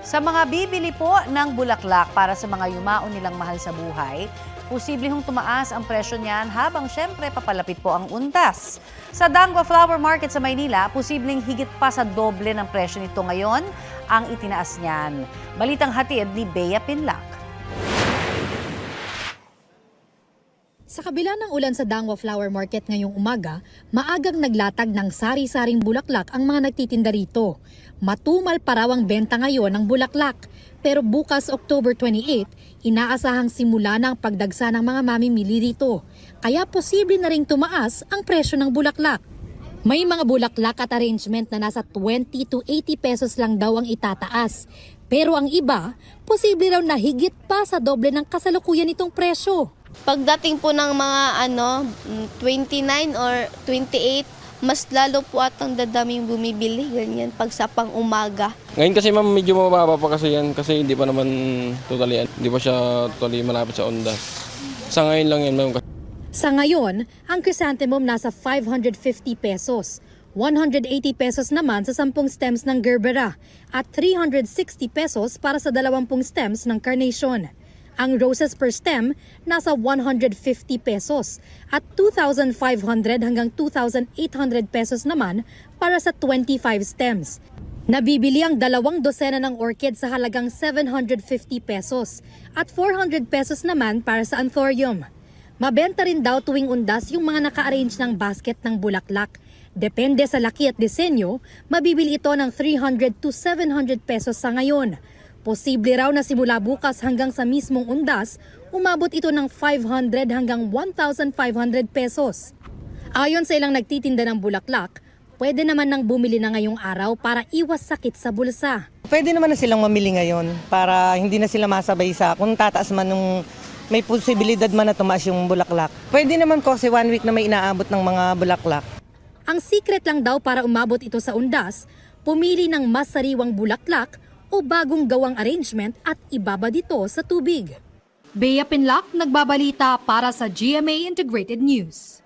Sa mga bibili po ng bulaklak para sa mga yumao nilang mahal sa buhay, posible hong tumaas ang presyo niyan habang syempre papalapit po ang undas. Sa Dangwa Flower Market sa Maynila, posibleng higit pa sa doble ng presyo nito ngayon ang itinaas niyan. Balitang hatid ni Bea Pinlac. Sa kabila ng ulan sa Dangwa Flower Market ngayong umaga, maagang naglatag ng sari-saring bulaklak ang mga nagtitinda rito. Matumal pa raw ang benta ngayon ng bulaklak. Pero bukas October 28, inaasahang simula ng pagdagsa ng mga mamimili rito. Kaya posible na ring tumaas ang presyo ng bulaklak. May mga bulaklak at arrangement na nasa 20 to 80 pesos lang daw ang itataas. Pero ang iba, posible raw na higit pa sa doble ng kasalukuyan itong presyo. Pagdating po ng mga 29 or 28, mas lalo po atang dadaming bumibili, ganyan, pag sa pang-umaga. Ngayon kasi ma'am, medyo mababa pa kasi yan kasi hindi pa naman hindi pa siya totally malapit sa ondas. Sa ngayon lang yan ma'am. Sa ngayon, ang chrysanthemum nasa 550 pesos. 180 pesos naman sa 10 stems ng gerbera at 360 pesos para sa 20 stems ng carnation. Ang roses per stem nasa 150 pesos at 2,500 hanggang 2,800 pesos naman para sa 25 stems. Nabibili ang 2 dosena ng orchid sa halagang 750 pesos at 400 pesos naman para sa anthurium. Mabenta rin daw tuwing undas yung mga naka-arrange ng basket ng bulaklak. Depende sa laki at disenyo, mabibili ito ng 300 to 700 pesos sa ngayon. Posible raw na simula bukas hanggang sa mismong undas, umabot ito ng 500 hanggang 1,500 pesos. Ayon sa ilang nagtitinda ng bulaklak, pwede naman nang bumili na ngayong araw para iwas sakit sa bulsa. Pwede naman na silang mamili ngayon para hindi na sila masabay sa kung tataas man nung may posibilidad man na tumaas yung bulaklak. Pwede naman kasi 1 week na may inaabot ng mga bulaklak. Ang secret lang daw para umabot ito sa undas, pumili ng mas sariwang bulaklak o bagong gawang arrangement at ibaba dito sa tubig. Bea Pinlac, nagbabalita para sa GMA Integrated News.